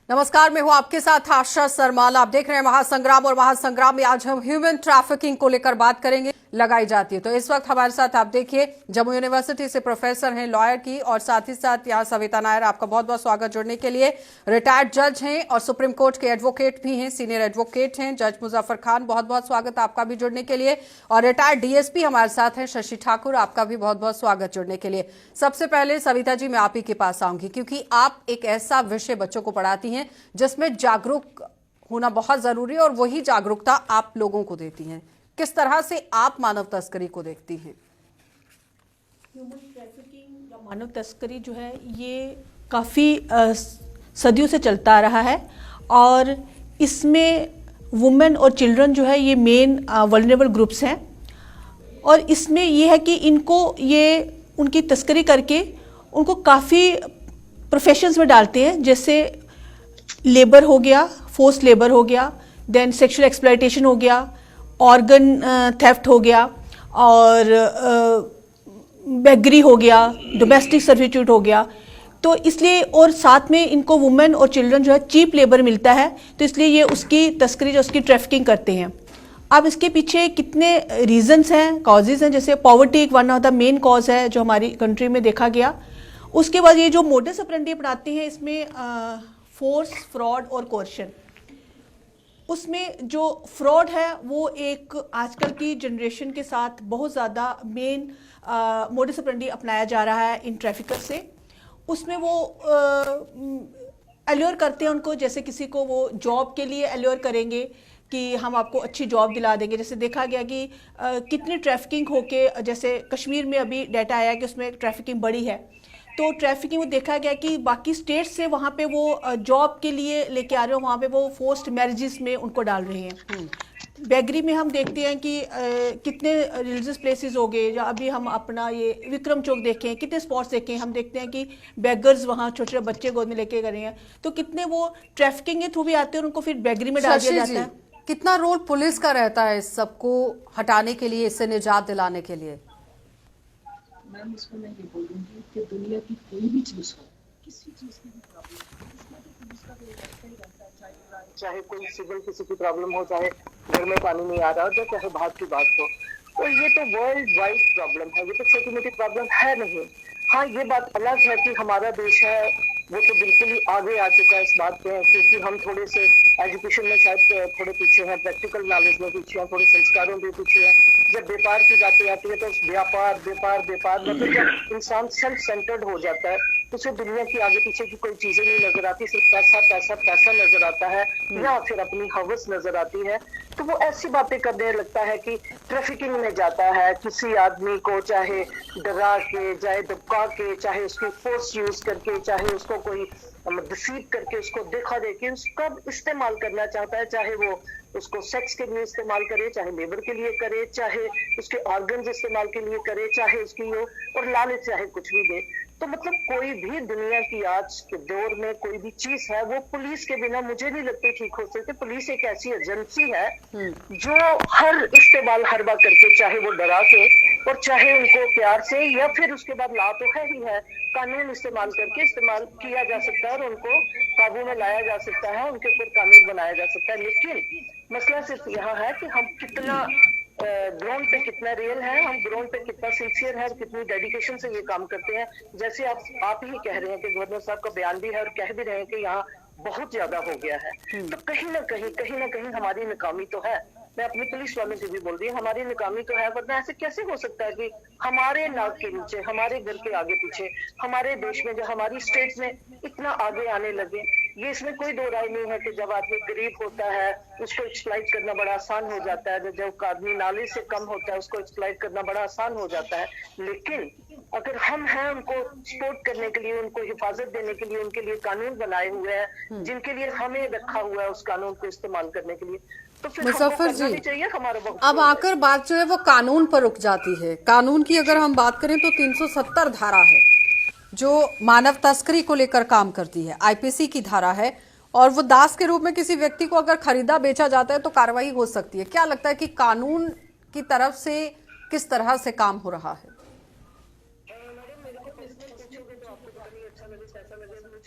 नमस्कार, मैं हूं आपके साथ आशा सरमाला। आप देख रहे हैं महासंग्राम, और महासंग्राम में आज हम ह्यूमन ट्रैफिकिंग को लेकर बात करेंगे। लगाई जाती है तो इस वक्त हमारे साथ आप देखिए जम्मू यूनिवर्सिटी से प्रोफेसर हैं लॉयर की, और साथ ही साथ यहाँ सविता नायर। आपका बहुत बहुत स्वागत जुड़ने के लिए। रिटायर्ड जज हैं और सुप्रीम कोर्ट के एडवोकेट भी हैं, सीनियर एडवोकेट हैं जज मुजफ्फर खान। बहुत बहुत स्वागत आपका भी जुड़ने के लिए। और रिटायर्ड डीएसपी हमारे साथ हैं शशि ठाकुर, आपका भी बहुत बहुत स्वागत जुड़ने के लिए। सबसे पहले सविता जी, मैं आप ही के पास आऊंगी, क्योंकि आप एक ऐसा विषय बच्चों को पढ़ाती हैं जिसमें जागरूक होना बहुत जरूरी है, और वही जागरूकता आप लोगों को देती हैं। किस तरह से आप मानव तस्करी को देखती हैं? ह्यूमन ट्रैफिकिंग या मानव तस्करी जो है ये काफ़ी सदियों से चलता आ रहा है, और इसमें वुमेन और चिल्ड्रन जो है ये मेन वल्नरेबल ग्रुप्स हैं। और इसमें ये है कि इनको ये उनकी तस्करी करके उनको काफ़ी प्रोफेशंस में डालते हैं, जैसे लेबर हो गया, फोर्स लेबर हो गया, देन सेक्सुअल एक्सप्लॉयटेशन हो गया, ऑर्गन थेफ्ट हो गया, और बेगरी हो गया, डोमेस्टिक सर्विट्यूड हो गया। तो इसलिए, और साथ में इनको वुमेन और चिल्ड्रन जो है चीप लेबर मिलता है, तो इसलिए ये उसकी तस्करी जो उसकी ट्रैफिकिंग करते हैं। अब इसके पीछे कितने रीजंस हैं, कॉजेज हैं, जैसे पॉवर्टी एक one of the main cause है जो हमारी कंट्री में देखा गया। उसके बाद ये जो मोडस ऑपरेंडी अपनाते हैं, इसमें फोर्स, फ्रॉड और कोर्शन। उसमें जो फ्रॉड है वो एक आजकल की जनरेशन के साथ बहुत ज़्यादा मेन मोडस ऑपरेंडी अपनाया जा रहा है इन ट्रैफिकर से। उसमें वो अल्योर करते हैं उनको, जैसे किसी को वो जॉब के लिए अल्योर करेंगे कि हम आपको अच्छी जॉब दिला देंगे। जैसे देखा गया कि कितनी ट्रैफिकिंग होके, जैसे कश्मीर में अभी डाटा आया कि उसमें ट्रैफिकिंग बढ़ी है। तो ट्रैफिकिंग में देखा गया कि बाकी स्टेट से वहाँ पे वो जॉब के लिए लेके आ रहे हो, वहाँ पे वो फोर्स्ड मैरिजेस में उनको डाल रहे हैं। बेगरी में हम देखते हैं कि कितने रिलीजियस प्लेसेस हो गए, या अभी हम अपना ये विक्रम चौक देखें, कितने स्पॉट्स देखें, हम देखते हैं कि बेगर्स वहाँ छोटे छोटे बच्चे गोद में लेके गए हैं। तो कितने वो ट्रैफिकिंग के थ्रू भी आते हैं और उनको फिर बेगरी में डाल दिया जाता है। कितना रोल पुलिस का रहता है इस सबको हटाने के लिए, इससे निजात दिलाने के लिए? मैम, इसमें मैं ये बोलूँगी कि दुनिया की कोई भी चीज़ हो, किसी चीज़ की भी प्रॉब्लम हो, इसमें तो पुलिस का रोल रहता ही रहता है। चाहे कोई सिविल किसी की प्रॉब्लम हो, चाहे घर में पानी नहीं आ रहा हो, चाहे बाहर की बात हो, तो ये तो वर्ल्ड वाइड प्रॉब्लम है, ये तो छोटी मोटी प्रॉब्लम है नहीं। हाँ, ये बात अलग है कि हमारा देश है वो तो बिल्कुल ही आगे आ चुका है इस बात पे, क्योंकि हम थोड़े से एजुकेशन में शायद थोड़े पीछे हैं, प्रैक्टिकल नॉलेज में पीछे हैं, थोड़े संस्कारों में पीछे हैं। जब व्यापार की बातें आती है तो व्यापार व्यापार व्यापार मतलब जब इंसान सेल्फ सेंटर्ड हो जाता है तो उसे दुनिया की आगे पीछे की कोई चीजें नहीं नजर आती, सिर्फ पैसा पैसा पैसा नजर आता है, या फिर अपनी हवस नजर आती है। तो वो ऐसी बातें करने लगता है कि ट्रैफिकिंग में जाता है, किसी आदमी को चाहे डरा के, चाहे धमका के, चाहे उसकी फोर्स यूज करके, चाहे उसको कोई डिसीव करके, उसको देखा देके उसका इस्तेमाल करना चाहता है, चाहे वो उसको सेक्स के लिए इस्तेमाल करे, चाहे लेबर के लिए करे, चाहे उसके ऑर्गन्स इस्तेमाल के लिए करे, चाहे उसकी हो और लालच चाहे कुछ भी दे। तो मतलब कोई भी दुनिया की आज के दौर में कोई भी चीज है वो पुलिस के बिना मुझे नहीं लगती ठीक हो सकती। पुलिस एक ऐसी एजेंसी है जो हर इस्तेमाल हर बार करके, चाहे वो डरा के और चाहे उनको प्यार से, या फिर उसके बाद ला तो है ही है, कानून इस्तेमाल करके इस्तेमाल किया जा सकता है और उनको काबू में लाया जा सकता है, उनके ऊपर कानून बनाया जा सकता है। लेकिन मसला सिर्फ यहाँ है कि हम कितना ग्राउंड पे कितना रियल है, हम ग्राउंड पे कितना सिंसियर है और कितनी डेडिकेशन से ये काम करते हैं। जैसे आप ही कह रहे हैं कि गवर्नर साहब का बयान भी है और कह भी रहे हैं कि यहाँ बहुत ज्यादा हो गया है, तो कहीं ना कहीं हमारी नाकामी तो है। मैं अपनी पुलिस वालों से भी बोल रही हूँ, हमारी नाकामी तो है, वरना ऐसे कैसे हो सकता है कि हमारे नाक के नीचे, हमारे घर के आगे पीछे, हमारे देश में, जो हमारी स्टेट में इतना आगे आने लगे। ये इसमें कोई दो राय नहीं है कि जब आदमी गरीब होता है उसको एक्सप्लॉइट करना बड़ा आसान हो जाता है, जब आदमी नाले से कम होता है उसको एक्सप्लॉइट करना बड़ा आसान हो जाता है। लेकिन अगर हम हैं उनको सपोर्ट करने के लिए, उनको हिफाजत देने के लिए, उनके लिए कानून बनाए हुए हैं, जिनके लिए हमें रखा हुआ है उस कानून को इस्तेमाल करने के लिए, तो फिर मुजफ्फर जी, चाहिए हमारा। अब आकर बात जो है वो कानून पर रुक जाती है। कानून की अगर हम बात करें तो 370 धारा है जो मानव तस्करी को लेकर काम करती है, आईपीसी की धारा है, और वो दास के रूप में किसी व्यक्ति को अगर खरीदा बेचा जाता है तो कार्रवाई हो सकती है। क्या लगता है कि कानून की तरफ से किस तरह से काम हो रहा है?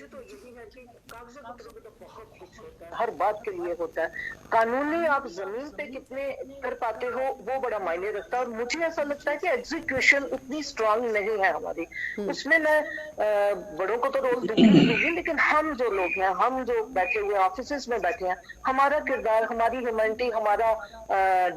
मुझे तो यही है कि कागज पत्रों पे तो बहुत कुछ होता है, हर बात के लिए होता है, कानूनी आप जमीन पे कितने कर पाते हो वो बड़ा मायने रखता है। और मुझे ऐसा लगता है कि एग्जीक्यूशन उतनी स्ट्रांग नहीं है हमारी, उसमें मैं बड़ों को तो रोल दूंगी, लेकिन हम जो लोग हैं, हम जो बैठे हुए ऑफिस में बैठे हैं, हमारा किरदार, हमारी ह्यूमैनिटी, हमारा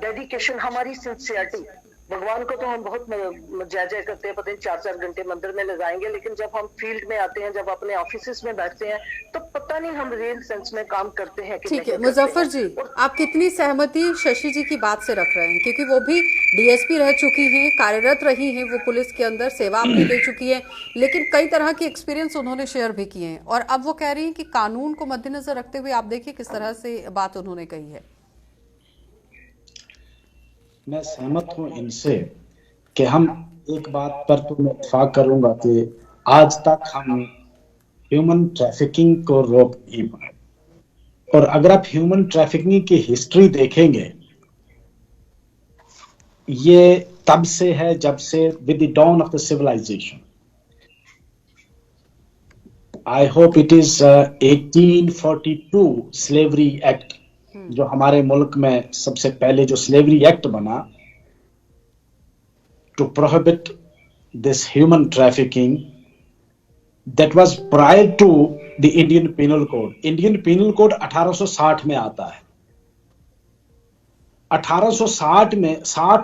डेडिकेशन, हमारी सिंसियरिटी, भगवान को तो हम बहुत जय जय करते हैं, पता नहीं 4-4 घंटे मंदिर में लगाएंगे, लेकिन जब हम फील्ड में आते हैं, जब अपने ऑफिस में बैठते हैं, तो पता नहीं हम रियल सेंस में काम करते हैं कि ठीक नहीं है मुजफ्फर जी, आप कितनी सहमति शशि जी की बात से रख रहे हैं, क्योंकि वो भी डीएसपी रह चुकी हैं, कार्यरत रही हैं, वो पुलिस के अंदर सेवा अपनी दे चुकी है, लेकिन कई तरह के एक्सपीरियंस उन्होंने शेयर भी किए हैं, और अब वो कह रही हैं कि कानून को मद्देनजर रखते हुए आप देखिए किस तरह से बात उन्होंने कही है। मैं सहमत हूं इनसे कि हम एक बात पर तो मैं इत्तेफाक करूंगा कि आज तक हम ह्यूमन ट्रैफिकिंग को रोक नहीं पाए। और अगर आप ह्यूमन ट्रैफिकिंग की हिस्ट्री देखेंगे, ये तब से है जब से with the dawn of the civilization, I hope it is 1842 slavery act, जो हमारे मुल्क में सबसे पहले जो स्लेवरी एक्ट बना to prohibit this human trafficking, that was prior to the Indian penal code. Indian penal code 1860 में आता है। 1860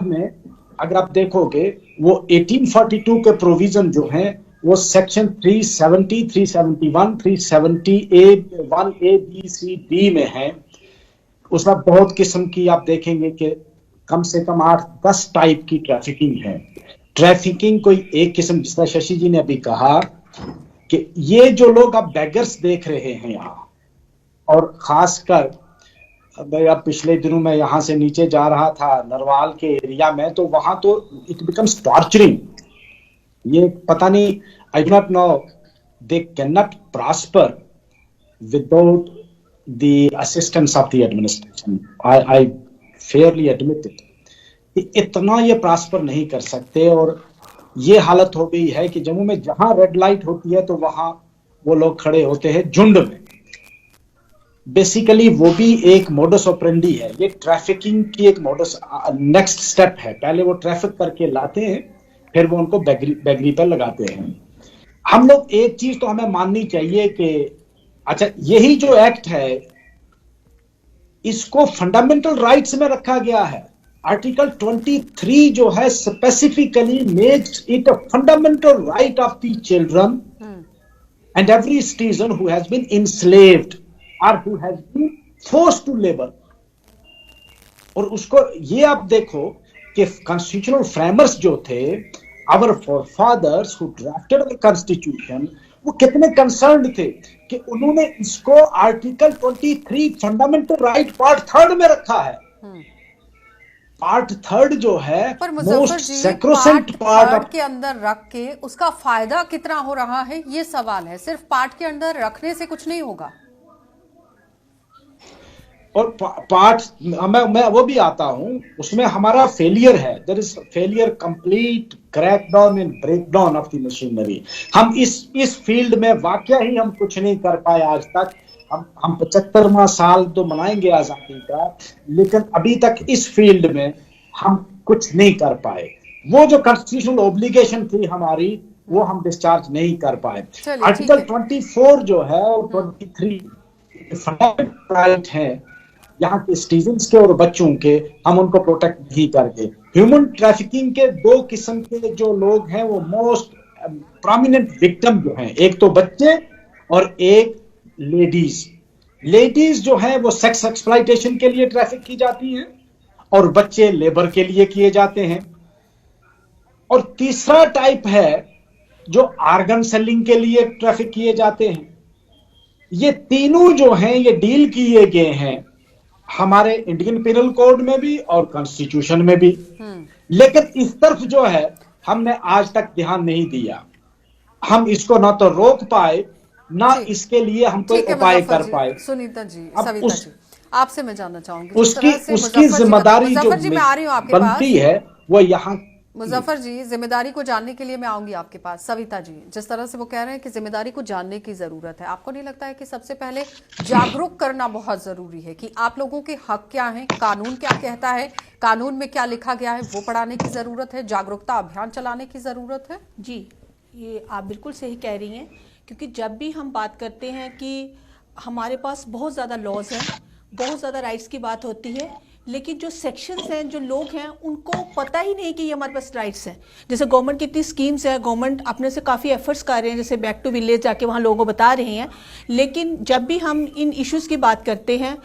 में अगर आप देखोगे, वो 1842 के प्रोविजन जो हैं वो section 370, 371, 370A 1A B C D में है। उसमें बहुत किस्म की आप देखेंगे कि कम से कम 8-10 टाइप की ट्रैफिकिंग है। ट्रैफिकिंग कोई एक किस्म, जिस तरह शशि जी ने अभी कहा कि ये जो लोग आप बैगर्स देख रहे हैं यहाँ, और खासकर अब पिछले दिनों में यहाँ से नीचे जा रहा था नरवाल के एरिया में, तो वहां तो इट बिकम्स टॉर्चरिंग। ये पता नहीं, I do not know, they can not prosper without the assistance of the administration. I fairly admit it. इतना ये प्रॉस्पर नहीं कर सकते, और ये हालत हो गई है कि जम्मू में जहां रेड लाइट होती है तो वहां वो लोग खड़े होते हैं झुंड में। बेसिकली वो भी एक मोडस ऑपरेंडी है, ये ट्रैफिकिंग की एक मोडस नेक्स्ट स्टेप है। पहले वो ट्रैफिक करके लाते हैं, फिर वो उनको बैगरी पर लगाते हैं। हम लोग एक चीज तो हमें माननी चाहिए कि अच्छा, यही जो एक्ट है इसको फंडामेंटल राइट्स में रखा गया है। आर्टिकल 23 जो है specifically makes it a fundamental right of the children and every citizen who has been enslaved और who has been forced to labour. और उसको ये आप देखो कि कॉन्स्टिट्यूशनल फ्रेमर्स जो थे, our forefathers who drafted the constitution, वो कितने कंसर्न्ड थे कि उन्होंने इसको आर्टिकल 23 फंडामेंटल राइट पार्ट 3 में रखा है। पार्ट 3 जो है मोस्ट सैक्रोसेंट पार्ट के अंदर रख के उसका फायदा कितना हो रहा है, ये सवाल है। सिर्फ पार्ट के अंदर रखने से कुछ नहीं होगा। और पार्ट मैं वो भी आता हूं, उसमें हमारा फेलियर है। There is failure, complete crackdown and breakdown of the machinery. हम इस फील्ड में वाकया ही हम कुछ नहीं कर पाए आज तक। हम 75वां साल तो मनाएंगे आजादी का, लेकिन अभी तक इस फील्ड में हम कुछ नहीं कर पाए। वो जो कॉन्स्टिट्यूशनल ऑब्लिगेशन थी हमारी, वो हम डिस्चार्ज नहीं कर पाए। आर्टिकल 24 जो है और 23 फंडामेंटल राइट है यहाँ के सिटीजन्स के और बच्चों के, हम उनको प्रोटेक्ट नहीं करके। ह्यूमन ट्रैफिकिंग के 2 किस्म के जो लोग हैं, वो मोस्ट प्रोमिनेंट विक्टिम जो हैं, एक तो बच्चे और एक लेडीज। लेडीज जो है वो सेक्स एक्सप्लॉयटेशन के लिए ट्रैफिक की जाती हैं, और बच्चे लेबर के लिए किए जाते हैं। और तीसरा टाइप है जो आर्गन सेलिंग के लिए ट्रैफिक किए जाते हैं। ये तीनों जो हैं ये डील किए गए हैं हमारे इंडियन पिनल कोड में भी और कॉन्स्टिट्यूशन में भी, लेकिन इस तरफ जो है हमने आज तक ध्यान नहीं दिया। हम इसको ना तो रोक पाए, ना इसके लिए हम कोई उपाय कर पाए। सुनीता जी, सविता जी, आपसे मैं जानना चाहूंगी उसकी जिम्मेदारी जो बनती है वो यहाँ मुजफ्फर जी, जिम्मेदारी को जानने के लिए मैं आऊंगी आपके पास। सविता जी, जिस तरह से वो कह रहे हैं कि जिम्मेदारी को जानने की जरूरत है, आपको नहीं लगता है कि सबसे पहले जागरूक करना बहुत जरूरी है कि आप लोगों के हक क्या हैं, कानून क्या कहता है, कानून में क्या लिखा गया है, वो पढ़ाने की जरूरत है, जागरूकता अभियान चलाने की जरूरत है? जी, ये आप बिल्कुल सही कह रही हैं, क्योंकि जब भी हम बात करते हैं कि हमारे पास बहुत ज़्यादा लॉज हैं, बहुत ज़्यादा राइट्स की बात होती है, लेकिन जो सेक्शंस हैं, जो लोग हैं, उनको पता ही नहीं कि ये हमारे पास राइट्स हैं। जैसे गवर्नमेंट की इतनी स्कीम्स है, गवर्नमेंट अपने से काफ़ी एफर्ट्स कर रहे हैं, जैसे बैक टू विलेज जाके वहाँ लोगों को बता रहे हैं, लेकिन जब भी हम इन इश्यूज़ की बात करते हैं,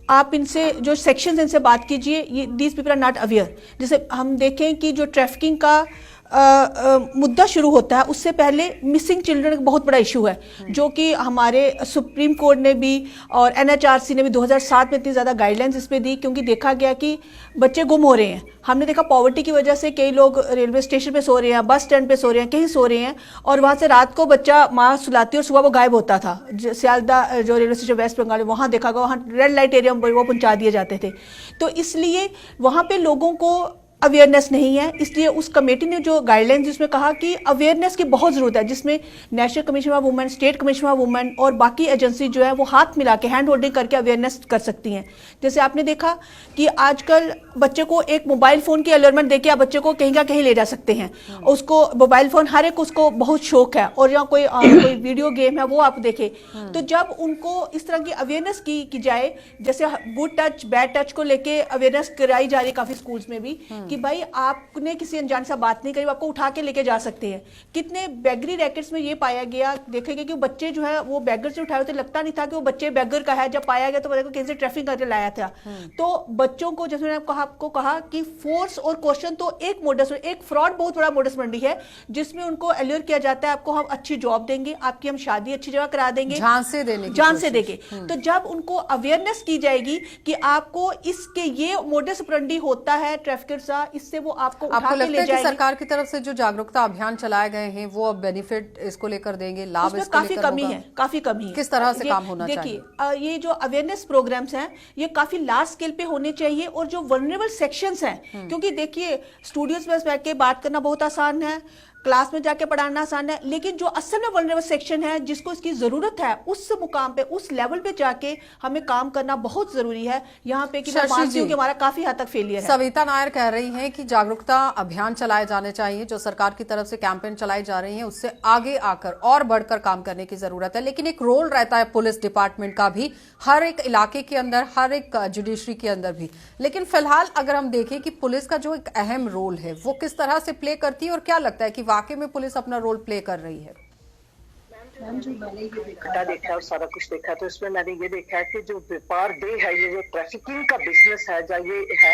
आप इनसे जो सेक्शंस इनसे बात कीजिए, ये these people are not aware. जैसे हम देखें कि जो ट्रैफिकिंग का मुद्दा शुरू होता है, उससे पहले मिसिंग चिल्ड्रन एक बहुत बड़ा इशू है, जो कि हमारे सुप्रीम कोर्ट ने भी और NHRC ने भी 2007 में इतनी ज़्यादा गाइडलाइंस इस पे दी, क्योंकि देखा गया कि बच्चे गुम हो रहे हैं। हमने देखा पॉवर्टी की वजह से कई लोग रेलवे स्टेशन पे सो रहे हैं, बस स्टैंड पे सो रहे हैं, कहीं सो रहे हैं, और वहाँ से रात को बच्चा माँ सुलाती और सुबह वो गायब होता था। सियालदा जो रेलवे स्टेशन वेस्ट बंगाल में, वहाँ देखा गया, वहाँ रेड लाइट एरिया में वो पहुँचा दिए जाते थे। तो इसलिए वहाँ पे लोगों को अवेयरनेस नहीं है, इसलिए उस कमेटी ने जो गाइडलाइंस जिसमें कहा कि अवेयरनेस की बहुत ज़रूरत है, जिसमें national commission of women, state commission of women और बाकी एजेंसी जो है वो हाथ मिला के हैंड होल्डिंग करके अवेयरनेस कर सकती हैं। जैसे आपने देखा कि आजकल बच्चे को एक मोबाइल फ़ोन की अलर्टमेंट देके आप बच्चे को कहीं का कहीं ले जा सकते हैं। उसको मोबाइल फ़ोन हर एक उसको बहुत शौक है, और या कोई वीडियो गेम है वो आप देखें। तो जब उनको इस तरह की अवेयरनेस की जाए, जैसे गुड टच बैड टच को लेके अवेयरनेस कराई जा रही है काफ़ी स्कूल्स में भी, कि भाई आपने किसी अनजान से बात नहीं करी, आपको उठा के लेके जा सकते हैं। कितने बैगरी रैकेट्स में ये पाया गया, देखेंगे कि बच्चे जो है वो बैगर से उठाए होते, लगता नहीं था कि वो बच्चे बैगर का है, जब पाया गया तो पता कहीं से ट्रैफिक करके लाया था। तो बच्चों को, जैसे मैंने आपको कहा कि फोर्स और क्वेश्चन तो एक मोडस, एक फ्रॉड बहुत बड़ा मोडस मंडी है, जिसमें उनको एल्योर किया जाता है, आपको हम अच्छी जॉब देंगे, आपकी हम शादी अच्छी जगह करा देंगे, जान से देंगे। तो जब उनको अवेयरनेस की जाएगी कि आपको इसके ये मोडस मंडी होता है ट्रैफिकर्स का, इससे वो आपको उठा के ले जाएंगे। सरकार की तरफ से जो जागरूकता अभियान चलाए गए हैं वो अब बेनिफिट इसको लेकर देंगे, लाभ इसको काफी कमी है, काफी कमी है। किस तरह से काम होना चाहिए? देखिए, ये जो अवेयरनेस प्रोग्राम्स हैं ये काफी लार्ज स्केल पे होने चाहिए, और जो वल्नरेबल सेक्शंस हैं, क्योंकि देखिए स्टूडियोज में बैठ के बात करना बहुत आसान है, क्लास में जाके पढ़ाना आसान है, लेकिन जो असल में वल्नरेबल सेक्शन है, जिसको इसकी जरूरत है, उस मुकाम पे, उस लेवल पे जाके हमें काम करना बहुत जरूरी है। यहाँ पे कि मैं मानती हूँ कि हमारा काफी हद तक फेलियर है। सविता नायर कह रही हैं कि जागरूकता अभियान चलाए जाने चाहिए, जो सरकार की तरफ से कैंपेन चलाई जा रही है उससे आगे आकर और बढ़कर काम करने की जरूरत है। लेकिन एक रोल रहता है पुलिस डिपार्टमेंट का भी, हर एक इलाके के अंदर, हर एक जुडिशरी के अंदर भी। लेकिन फिलहाल अगर हम देखें कि पुलिस का जो एक अहम रोल है वो किस तरह से प्ले करती है, और क्या लगता है कि वाकई में पुलिस अपना रोल प्ले कर रही है? मैम, जो मैंने ये देखा और सारा कुछ देखा, तो इसमें मैंने ये देखा है कि जो व्यापार डे है, ये जो ट्रैफिकिंग का बिजनेस है, जो ये है,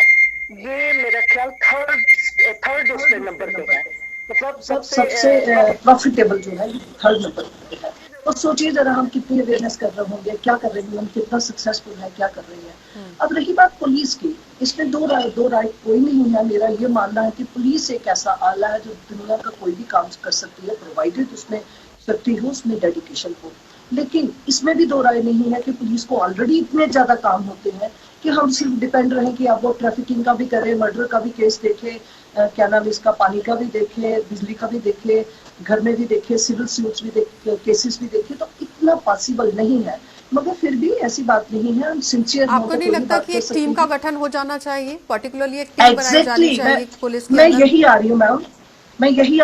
ये मेरा ख्याल थर्ड उसके नंबर पे है, मतलब सबसे प्रॉफिटेबल जो है थर्ड नंबर पे है। और सोचिए जरा हम कितनी अवेयरनेस कर रहे होंगे, क्या कर रहे हैं, हम कितना सक्सेसफुल है, क्या कर रही है। अब रही बात पुलिस की, इसमें दो राय कोई नहीं है। मेरा ये मानना है कि पुलिस एक ऐसा आला है जो दुनिया का कोई भी काम कर सकती है, प्रोवाइडेड उसमें शक्ति हो, उसमें डेडिकेशन हो। लेकिन इसमें भी दो राय नहीं है कि पुलिस को ऑलरेडी इतने ज्यादा काम होते हैं कि हम सिर्फ डिपेंड रहे कि अब वो ट्रैफिकिंग का भी करे, मर्डर का भी केस देखे, क्या नाम इसका, पानी का भी देखे, बिजली का भी देखे, घर में भी देखे, सिविल सूट्स भी देखे, केसेस भी देखे। तो इतना पॉसिबल नहीं है, मगर फिर भी ऐसी बात नहीं है, हम सिंसियर। आपको नहीं लगता कि एक टीम का गठन हो जाना चाहिए, पर्टिकुलरली एक टीम बनाई जानी चाहिए पुलिस की? मैं यही आ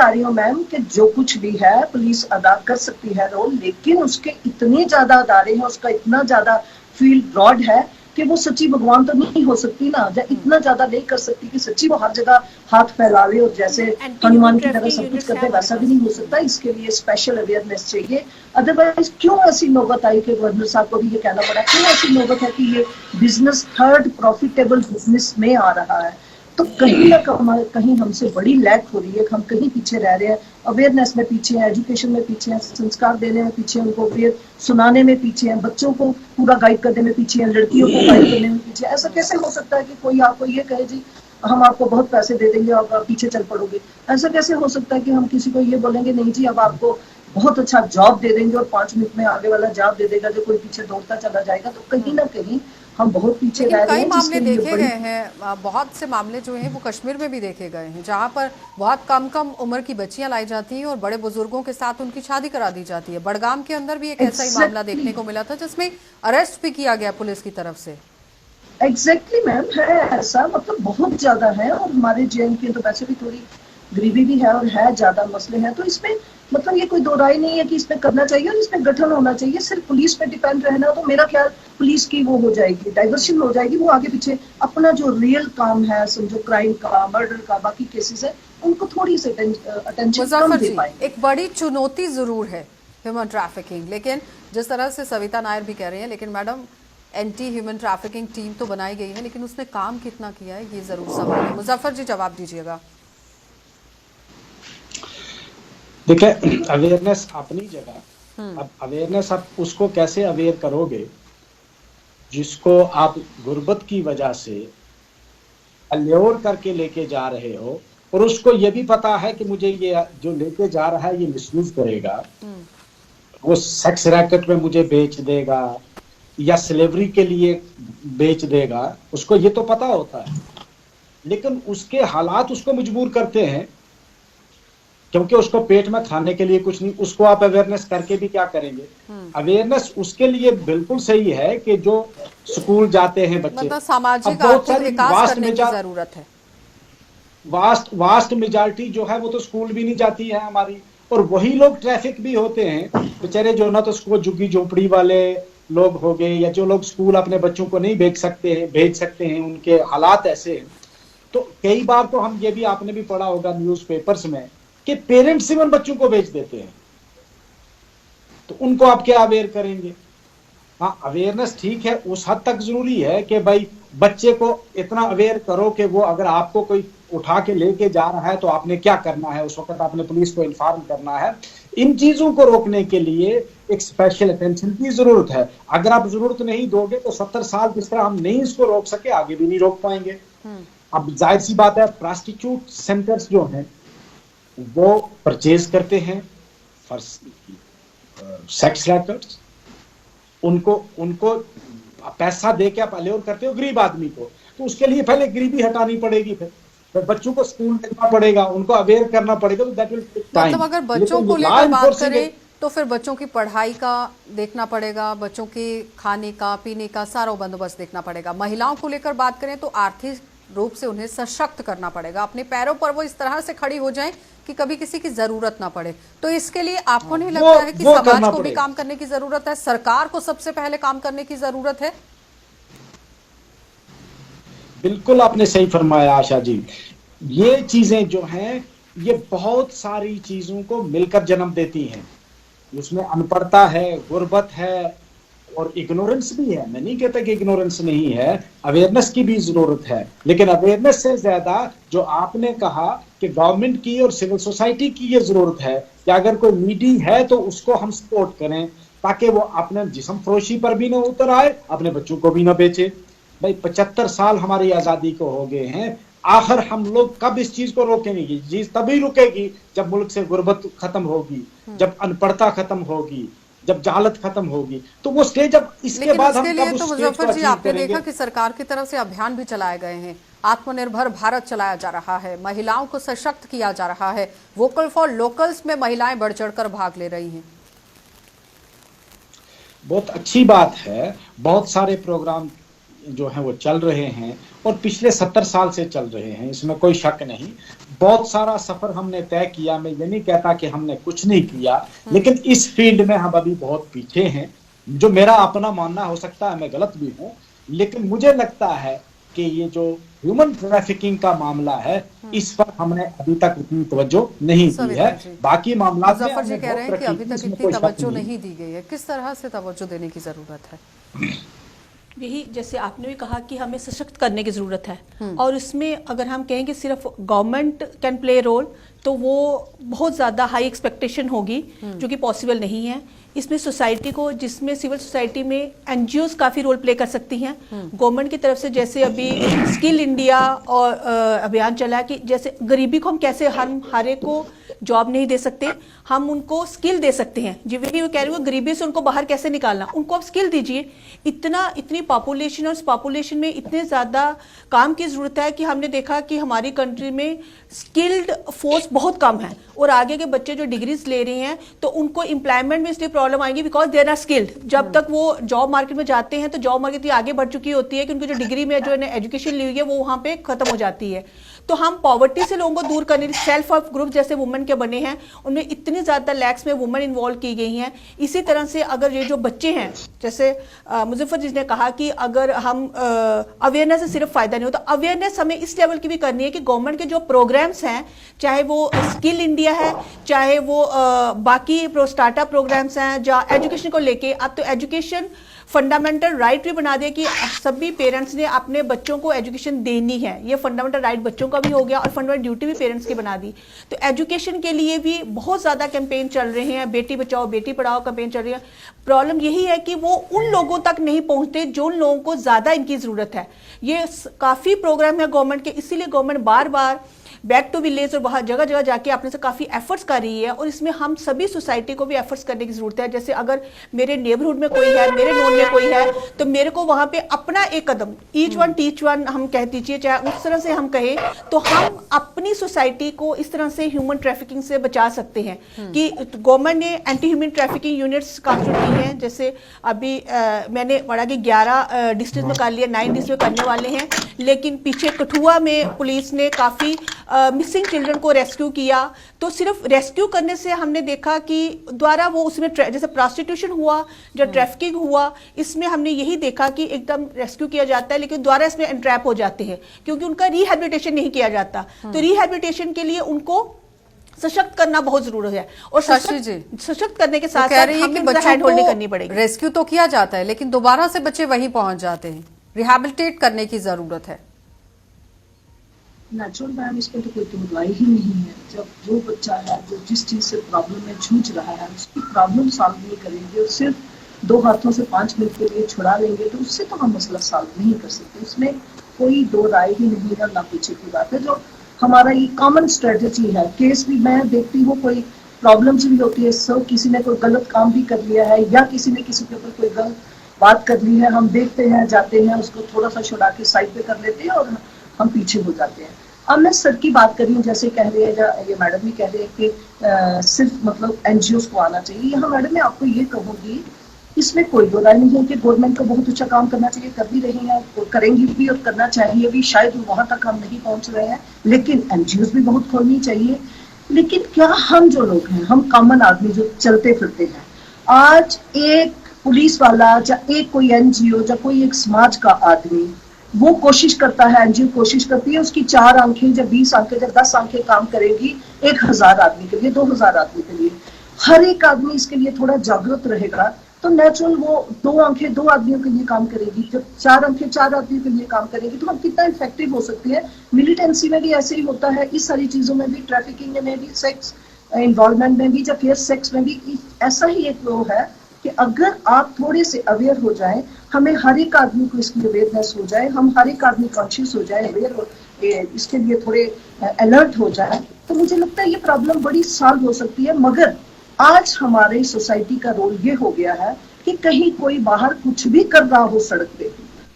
रही हूँ मैम कि जो कुछ भी है पुलिस अदा कर सकती है रोल, लेकिन उसके इतने ज्यादा अदारे हैं, उसका इतना ज्यादा फील्ड ब्रॉड है कि वो सच्ची भगवान तो नहीं हो सकती ना, इतना ज्यादा नहीं कर सकती कि सच्ची वो हर जगह हाथ फैलावे और जैसे हनुमान की तरह सब कुछ करते, वैसा भी नहीं हो सकता। इसके लिए स्पेशल अवेयरनेस चाहिए। अदरवाइज क्यों ऐसी नौबत आई कि गवर्नर साहब को भी ये कहना पड़ा, क्यों ऐसी नौबत है कि ये बिजनेस थर्ड प्रॉफिटेबल बिजनेस में आ रहा है। तो कहीं ना कहीं हमसे बड़ी लैक हो रही है, हम कहीं पीछे रह रहे हैं, अवेयरनेस में पीछे हैं, एजुकेशन में पीछे हैं, संस्कार देने में पीछे हैं, उनको अवेयर सुनाने में पीछे हैं, बच्चों को पूरा गाइड करने में पीछे हैं, लड़कियों को गाइड करने में पीछे। ऐसा कैसे हो सकता है कि कोई आपको ये कहे जी हम आपको बहुत पैसे दे देंगे और आप पीछे चल पड़ोगे? ऐसा कैसे हो सकता है कि हम किसी को ये बोलेंगे नहीं जी अब आपको बहुत अच्छा जॉब दे देंगे और 5 मिनट में आगे वाला जॉब दे देगा, जो कोई पीछे दौड़ता चला जाएगा? तो कहीं ना कहीं हम बहुत पीछे लेकिन रह रहे कई हैं। मामले जिसके लिए देखे बड़ी गए हैं, बहुत से मामले जो हैं वो कश्मीर में भी देखे गए हैं, जहां पर बहुत कम कम उम्र की बच्चियां लाई जाती हैं और बड़े बुजुर्गों के साथ उनकी शादी करा दी जाती है। बड़गाम के अंदर भी एक ऐसा ही मामला देखने को मिला था जिसमें अरेस्ट भी किया गया पुलिस की तरफ से। एग्जैक्टली मैम, है ऐसा, मतलब बहुत ज्यादा है। और हमारे JNK तो वैसे भी थोड़ी गरीबी भी है और है, ज्यादा मसले हैं। तो इसमें मतलब ये कोई दो राय नहीं है कि इसमें करना चाहिए और इसमें गठन होना चाहिए। सिर्फ पुलिस पे डिपेंड रहना तो मेरा ख्याल पुलिस की वो हो जाएगी, डाइवर्शन हो जाएगी। वो आगे पीछे अपना जो रियल काम है, समझो क्राइम का, मर्डर का, बाकी केसेस है, उनको थोड़ी सी अटेंशन कम मुजफ्फर दे जी, पाएंगे। एक बड़ी चुनौती जरूर है ह्यूमन ट्रैफिकिंग, लेकिन जिस तरह से सविता नायर भी कह रही हैं, लेकिन madam anti human trafficking team तो बनाई गई है, लेकिन उसने काम कितना किया है ये जरूर सवाल है। मुजफ्फर जी जवाब दीजिएगा। देखिए, अवेयरनेस अपनी जगह। अब अवेयरनेस आप उसको कैसे अवेयर करोगे जिसको आप गुर्बत की वजह से अल्योर करके लेके जा रहे हो, और उसको ये भी पता है कि मुझे ये जो लेके जा रहा है ये मिसयूज करेगा, वो सेक्स रैकेट में मुझे बेच देगा या स्लेवरी के लिए बेच देगा, उसको ये तो पता होता है। लेकिन उसके हालात उसको मजबूर करते हैं, क्योंकि उसको पेट में खाने के लिए कुछ नहीं। उसको आप अवेयरनेस करके भी क्या करेंगे? अवेयरनेस उसके लिए बिल्कुल सही है कि जो स्कूल जाते हैं बच्चे, मतलब सामाजिक अब बहुत आर्थिक सारी विकास करने की जरूरत है। वास्ट मेजॉरिटी जो है वो तो स्कूल भी नहीं जाती है हमारी, और वही लोग ट्रैफिक भी होते हैं बेचारे, जो ना तो स्कूल झुग्गी झोपड़ी वाले लोग हो गए, या जो लोग स्कूल अपने बच्चों को नहीं भेज सकते हैं, उनके हालात ऐसे हैं। तो कई बार तो हम ये भी, आपने भी पढ़ा होगा न्यूज़पेपर्स में, कि पेरेंट्स इवन बच्चों को भेज देते हैं। तो उनको आप क्या अवेयर करेंगे? हाँ, अवेयरनेस ठीक है, उस हद तक जरूरी है कि भाई बच्चे को इतना अवेयर करो कि वो अगर आपको कोई उठा के लेके जा रहा है तो आपने क्या करना है, उस वक्त आपने पुलिस को इन्फॉर्म करना है। इन चीजों को रोकने के लिए एक स्पेशल अटेंशन की जरूरत है। अगर आप जरूरत नहीं दोगे तो 70 साल जिस तरह हम नहीं इसको रोक सके, आगे भी नहीं रोक पाएंगे। अब जाहिर सी बात है, प्रोस्टिट्यूट सेंटर्स जो हैं वो परचेज करते हैं फॉर सेक्स रैकेट्स, उनको पैसा दे के आप अल्योर करते हो गरीब आदमी को, तो उसके लिए पहले गरीबी हटानी पड़ेगी, फिर बच्चों को स्कूल भेजना पड़ेगा, उनको अवेयर करना पड़ेगा, तो दैट विल टेक टाइम। मतलब अगर बच्चों को लेकर बात करें तो फिर बच्चों की पढ़ाई का देखना पड़ेगा, बच्चों के खाने का पीने का सारा बंदोबस्त देखना पड़ेगा। महिलाओं को लेकर बात करें तो आर्थिक रूप से उन्हें सशक्त करना पड़ेगा, अपने पैरों पर वो इस तरह से खड़ी हो जाएं कि कभी किसी की जरूरत ना पड़े। तो इसके लिए आपको नहीं लगता है कि समाज को भी काम करने की जरूरत है, सरकार को सबसे पहले काम करने की जरूरत है? बिल्कुल आपने सही फरमाया आशा जी। ये चीजें जो हैं ये बहुत सारी चीजों को मिलकर जन्म देती हैं। उसमें अनपढ़ता है, गुर्बत है और इग्नोरेंस भी है। मैं नहीं कहता कि इग्नोरेंस नहीं है, अवेयरनेस की भी जरूरत है। लेकिन अवेयरनेस से ज्यादा जो आपने कहा कि गवर्नमेंट की और सिविल सोसाइटी की ये जरूरत है कि अगर कोई नीडी है तो उसको हम सपोर्ट करें, ताकि वो अपने जिस्म फरोशी पर भी ना उतर आए, अपने बच्चों को भी ना बेचे। भाई 75 साल हमारी आजादी को हो गए हैं, आखिर हम लोग कब इस चीज को रोकेंगे? ये चीज तभी रुकेगी जब मुल्क से गुर्बत खत्म होगी, जब अनपढ़ता खत्म होगी, जब जहालत खत्म होगी। तो वो स्टेज, अब इसके बाद हम कब उस स्टेज को अचीव आपने करेंगे? देखा कि सरकार की तरफ से अभियान भी चलाए गए हैं, आत्मनिर्भर भारत चलाया जा रहा है, महिलाओं को सशक्त किया जा रहा है, वोकल फॉर लोकल्स में महिलाएं बढ़ चढ़कर भाग ले रही हैं। बहुत अच्छी बात है, बहुत सारे प्रोग्राम जो हैं वो चल रहे हैं और पिछले 70 साल से चल रहे हैं, इसमें कोई शक नहीं। बहुत सारा सफर हमने तय किया। मैं ये नहीं कहता कि हमने कुछ नहीं किया, लेकिन इस फील्ड में हम अभी बहुत पीछे हैं। जो मेरा अपना मानना हो सकता है, मैं गलत भी हूं, लेकिन मुझे लगता है कि ये जो ह्यूमन ट्रैफिकिंग का मामला है, इस पर हमने अभी तक उतनी तवज्जो नहीं दी है। बाकी मामला मुजफ्फर जी कह रहे हैं कि अभी तक इतनी तवज्जो नहीं दी गई है। किस तरह से तवज्जो देने की जरूरत है? यही, जैसे आपने भी कहा कि हमें सशक्त करने की ज़रूरत है, और इसमें अगर हम कहें कि सिर्फ गवर्नमेंट कैन प्ले रोल, तो वो बहुत ज़्यादा हाई एक्सपेक्टेशन होगी, जो कि पॉसिबल नहीं है। इसमें सोसाइटी को, जिसमें सिविल सोसाइटी में NGOs काफ़ी रोल प्ले कर सकती हैं। गवर्नमेंट की तरफ से जैसे अभी स्किल इंडिया और अभियान चला कि जैसे गरीबी को हम कैसे हर एक को जॉब नहीं दे सकते, हम उनको स्किल दे सकते हैं। जी वही वो कह रही हूँ, गरीबी से उनको बाहर कैसे निकालना, उनको आप स्किल दीजिए। इतनी पॉपुलेशन और उस पॉपुलेशन में इतने ज़्यादा काम की ज़रूरत है कि हमने देखा कि हमारी कंट्री में स्किल्ड फोर्स बहुत कम है, और आगे के बच्चे जो डिग्रीज ले रहे हैं तो उनको एम्प्लॉयमेंट में इसलिए प्रॉब्लम आएगी बिकॉज देर आर स्किल्ड। जब तक वो जॉब मार्केट में जाते हैं तो जॉब मार्केट आगे बढ़ चुकी होती है कि उनकी जो डिग्री में जो एजुकेशन ली हुई है वो वहाँ पे खत्म हो जाती है। तो हम पॉवर्टी से लोगों को दूर करने, सेल्फ हेल्प ग्रुप जैसे वुमेन के बने हैं, उनमें इतनी ज़्यादा लैक्स में वुमेन इन्वॉल्व की गई हैं। इसी तरह से अगर ये जो बच्चे हैं, जैसे मुजफ्फर जी ने कहा कि अगर हम अवेयरनेस से सिर्फ फ़ायदा नहीं होता, अवेयरनेस हमें इस लेवल की भी करनी है कि गवर्नमेंट के जो प्रोग्राम्स हैं, चाहे वो स्किल इंडिया है, चाहे वो बाकी स्टार्टअप प्रोग्राम्स हैं, जहाँ एजुकेशन को लेके, अब तो एजुकेशन फंडामेंटल राइट भी बना दिया कि सभी पेरेंट्स ने अपने बच्चों को एजुकेशन देनी है। ये फंडामेंटल राइट बच्चों का भी हो गया और फंडामेंटल ड्यूटी भी पेरेंट्स की बना दी। तो एजुकेशन के लिए भी बहुत ज़्यादा कैंपेन चल रहे हैं, बेटी बचाओ बेटी पढ़ाओ कैंपेन चल रही है। प्रॉब्लम यही है कि वो उन लोगों तक नहीं पहुंचते जो उन लोगों को ज़्यादा इनकी ज़रूरत है। ये काफ़ी प्रोग्राम है गवर्नमेंट के, इसीलिए गवर्नमेंट बार बार बैक टू विलेज और बाहर जगह जगह जाके अपने से काफ़ी एफर्ट्स कर रही है, और इसमें हम सभी सोसाइटी को भी एफर्ट्स करने की ज़रूरत है। जैसे अगर मेरे नेबरहुड में कोई है, मेरे नोन में कोई है, तो मेरे को वहाँ पे अपना एक कदम, ईच वन टीच वन हम कह दीजिए, चाहे उस तरह से हम कहें, तो हम अपनी सोसाइटी को इस तरह से ह्यूमन ट्रैफिकिंग से बचा सकते हैं। कि गवर्नमेंट ने anti human trafficking units constitute की हैं, जैसे अभी मैंने पढ़ा कि 11 डिस्ट्रिक्ट में कर लिया, 9 डिस्ट्रिक्ट में करने वाले हैं, लेकिन पीछे कठुआ में पुलिस ने काफ़ी मिसिंग चिल्ड्रन को रेस्क्यू किया। तो सिर्फ रेस्क्यू करने से हमने देखा कि द्वारा वो उसमें जैसे प्रोस्टिट्यूशन हुआ, जो ट्रैफिकिंग हुआ, इसमें हमने यही देखा कि एकदम रेस्क्यू किया जाता है लेकिन द्वारा इसमें एंट्रैप हो जाते हैं क्योंकि उनका रिहैबिलिटेशन नहीं किया जाता। तो रिहैबिलिटेशन के लिए उनको सशक्त करना बहुत जरूरी है, और सशक्त करने के साथ साथ हमें हैंड होल्डिंग करनी पड़ेगी। रेस्क्यू तो किया जाता है लेकिन दोबारा से बच्चे वहीं पहुंच जाते हैं, रिहैबिलिटेट करने की जरूरत है। नेचुरल मैम, इस पर तो कोई दुविधा ही नहीं है। जब जो बच्चा है जो जिस चीज से प्रॉब्लम में जूझ रहा है उसकी प्रॉब्लम सॉल्व नहीं करेंगे और सिर्फ 2 हाथों से 5 मिनट के लिए छुड़ा लेंगे तो उससे तो हम मसला सॉल्व नहीं कर सकते। उसमें कोई 2 राय ही नहीं है, ना पीछे की बात है। जो हमारा ये कॉमन स्ट्रेटेजी है, केस भी मैं देखती हूँ, कोई प्रॉब्लम्स भी होती है, सब किसी ने कोई गलत काम भी कर लिया है या किसी ने किसी के ऊपर कोई गलत बात कर ली है, हम देखते हैं, जाते हैं, उसको थोड़ा सा छुड़ा के साइड पे कर लेते हैं और हम पीछे हो जाते हैं। अब मैं सर की बात कर रही हूँ, जैसे कह रहे हैं, ये मैडम भी कह रहे हैं कि सिर्फ मतलब एनजीओस को आना चाहिए। यहाँ मैडम मैं आपको ये कहूँगी, इसमें कोई दो राय नहीं है कि गवर्नमेंट को बहुत अच्छा काम करना चाहिए, कर भी रही है, करेंगी भी और करना चाहिए भी। शायद वहां तक हम नहीं पहुंच रहे हैं, लेकिन एनजीओस भी बहुत खोलनी चाहिए। लेकिन क्या हम जो लोग हैं, हम कॉमन आदमी जो चलते फिरते हैं, आज एक पुलिस वाला या एक कोई एनजीओ या कोई एक समाज का आदमी वो कोशिश करता है, एनजीओ कोशिश करती है, उसकी 4 आंखें या 20 आंखें या 10 आंखें काम करेगी 1000 आदमी के लिए, 2000 आदमी के लिए। हर एक आदमी इसके लिए थोड़ा जागरूक रहेगा तो नेचुरल वो 2 आंखें 2 आदमियों के लिए काम करेगी, जब 4 आंखें 4 आदमियों के लिए काम करेगी तो हम कितना इफेक्टिव हो सकते हैं। मिलिटेंसी में भी ऐसे ही होता है, इस सारी चीजों में भी, ट्रैफिकिंग में भी, सेक्स इन्वॉल्वमेंट में भी, या फिर सेक्स में भी ऐसा ही एक वो है कि अगर आप थोड़े से अवेयर हो जाएं, हमें हर एक आदमी को इसकी अवेयरनेस हो जाए, हम हर एक आदमी कॉन्शियस हो जाए, अवेयर हो, इसके लिए थोड़े अलर्ट हो जाए, तो मुझे लगता है ये प्रॉब्लम बड़ी सॉल्व हो सकती है। मगर आज हमारे सोसाइटी का रोल ये हो गया है कि कहीं कोई बाहर कुछ भी कर रहा हो सड़क पे,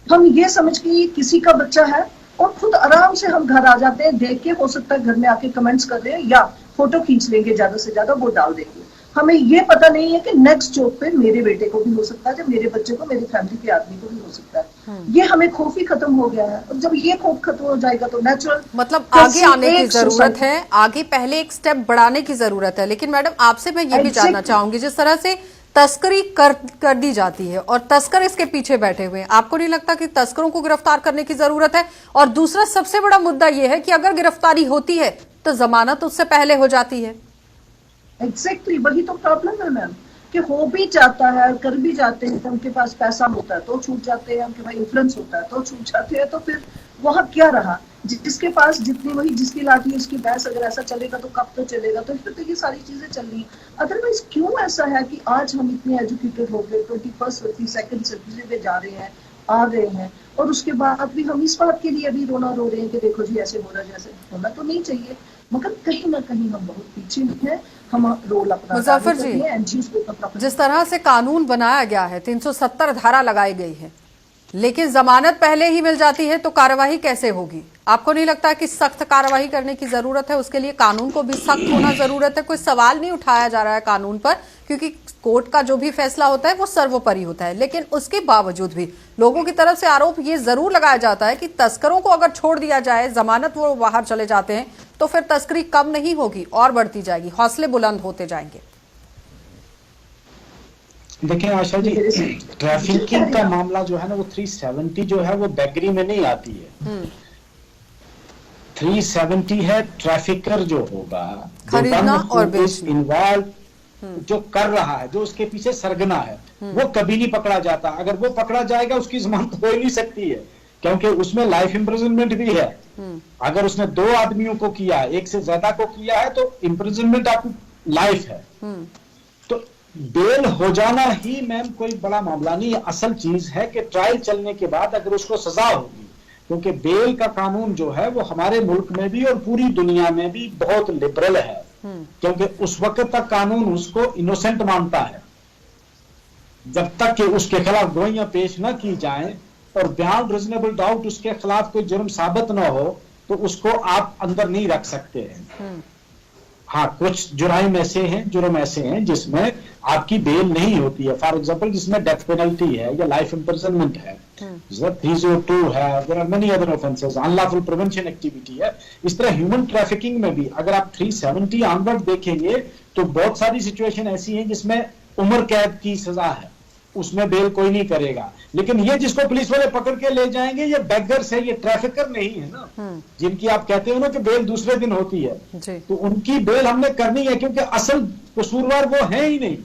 हम ये समझ के ये किसी का बच्चा है और खुद आराम से हम घर आ जाते हैं, देख के हो सकता है घर में आके कमेंट्स कर रहे हैं या फोटो खींच लेंगे, ज्यादा से ज्यादा वो डाल देंगे। हमें ये पता नहीं है कि नेक्स्ट जॉब पे मेरे बेटे को भी हो सकता है, जब मेरे बच्चे को, मेरी फैमिली के आदमी को भी हो सकता है। ये हमें खौफ ही खत्म हो गया है, और जब ये खौफ खत्म हो जाएगा तो नेचुरल मतलब आगे आने की जरूरत है, आगे पहले एक स्टेप बढ़ाने की जरूरत है। लेकिन मैडम आपसे मैं ये भी जानना चाहूंगी, जिस तरह से तस्करी कर दी जाती है और तस्कर इसके पीछे बैठे हुए हैं, आपको नहीं लगता कि तस्करों को गिरफ्तार करने की जरूरत है? और दूसरा सबसे बड़ा मुद्दा यह है कि अगर गिरफ्तारी होती है तो जमानत उससे पहले हो जाती है। एग्जैक्टली वही तो प्रॉब्लम है मैम, कि हो भी जाता है, कर भी जाते हैं, तो उनके पास पैसा होता है तो छूट जाते हैं, उनके पास इन्फ्लुएंस होता है तो छूट जाते हैं, तो फिर वहां क्या रहा? जिसके पास जितनी वही जिसकी लाठी उसकी भैंस, अगर ऐसा चलेगा तो कब तो चलेगा? तो फिर तो ये सारी चीजें चल रही हैं। अदरवाइज क्यों ऐसा है कि आज हम इतने एजुकेटेड हो गए, 21st 22nd सेंचुरी में जा रहे हैं, आ गए हैं, और उसके बाद भी हम इस बात के लिए भी रोना रो रहे हैं कि देखो जी ऐसे हो रहा है, जैसे होना तो नहीं चाहिए, मगर कहीं ना कहीं हम बहुत पीछे हैं। हम रोल अपना मुजफ्फर जी, एनजीओ को अपना जिस तरह से कानून बनाया गया है, 370 धारा लगाई गई है, लेकिन जमानत पहले ही मिल जाती है, तो कार्रवाई कैसे होगी? आपको नहीं लगता कि सख्त कार्रवाई करने की जरूरत है? उसके लिए कानून को भी सख्त होना जरूरत है। कोई सवाल नहीं उठाया जा रहा है कानून पर, क्योंकि कोर्ट का जो भी फैसला होता है वो सर्वोपरि होता है, लेकिन उसके बावजूद भी लोगों की तरफ से आरोप ये जरूर लगाया जाता है कि तस्करों को अगर छोड़ दिया जाए, जमानत वो बाहर चले जाते हैं, तो फिर तस्करी कम नहीं होगी और बढ़ती जाएगी, हौसले बुलंद होते जाएंगे। देखिए आशा जी, ट्रैफिकिंग का मामला जो है ना, वो 370 जो है वो बैगरी में नहीं आती है। 370 है ट्रैफिकर जो होगा, खरीदना और बेचना, इन्वॉल्व जो कर रहा है, जो उसके पीछे सरगना है, वो कभी नहीं पकड़ा जाता। अगर वो पकड़ा जाएगा उसकी जमानत हो ही नहीं सकती है, क्योंकि उसमें लाइफ इम्प्रिजनमेंट भी है। अगर उसने 2 आदमियों को किया, एक से ज्यादा को किया है, तो इम्प्रिजनमेंट आप लाइफ है। तो बेल हो जाना ही मैम कोई बड़ा मामला नहीं है। असल चीज है कि ट्रायल चलने के बाद अगर उसको सजा होगी, क्योंकि बेल का कानून जो है वो हमारे मुल्क में भी और पूरी दुनिया में भी बहुत लिबरल है, क्योंकि उस वक्त तक कानून उसको इनोसेंट मानता है। जब तक कि उसके खिलाफ गवाहियां पेश न की जाएं और बियॉन्ड रीजनेबल डाउट उसके खिलाफ कोई जुर्म साबित न हो, तो उसको आप अंदर नहीं रख सकते हैं। हाँ, कुछ जुर्म ऐसे हैं जिसमें आपकी बेल नहीं होती है। फॉर एग्जांपल, जिसमें डेथ पेनल्टी है या लाइफ इम्प्रिजनमेंट है, 302 है, there are many other offences, unlawful prevention activity है। इस तरह ह्यूमन ट्रैफिकिंग में भी अगर आप 370 ऑनवर्ड देखेंगे तो बहुत सारी सिचुएशन ऐसी हैं जिसमें उम्र कैद की सजा है, उसमें बेल कोई नहीं करेगा। लेकिन ये जिसको पुलिस वाले पकड़ के ले जाएंगे, ये बेगर्स है, ये ट्रैफिकर नहीं है ना, जिनकी आप कहते हो ना कि बेल दूसरे दिन होती है, तो उनकी बेल हमने करनी है, क्योंकि असल कसूरवार वो है ही नहीं।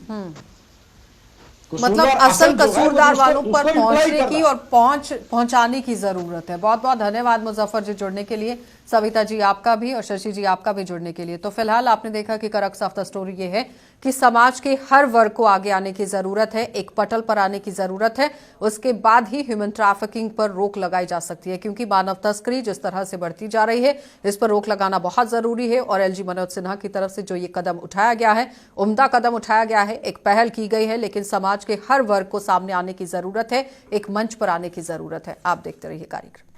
मतलब असल कसूरदार वालों पर पहुंचने की और पहुंचाने की जरूरत है। बहुत बहुत धन्यवाद मुजफ्फर जी जुड़ने के लिए, सविता जी आपका भी और शशि जी आपका भी जुड़ने के लिए। तो फिलहाल आपने देखा कि क्रक्स ऑफ द स्टोरी ये है कि समाज के हर वर्ग को आगे आने की जरूरत है, एक पटल पर आने की जरूरत है, उसके बाद ही ह्यूमन ट्रैफिकिंग पर रोक लगाई जा सकती है, क्योंकि मानव तस्करी जिस तरह से बढ़ती जा रही है, इस पर रोक लगाना बहुत जरूरी है। और एलजी मनोज सिन्हा की तरफ से जो ये कदम उठाया गया है, उम्दा कदम उठाया गया है, एक पहल की गई है, लेकिन समाज के हर वर्ग को सामने आने की जरूरत है, एक मंच पर आने की जरूरत है। आप देखते रहिए कार्यक्रम।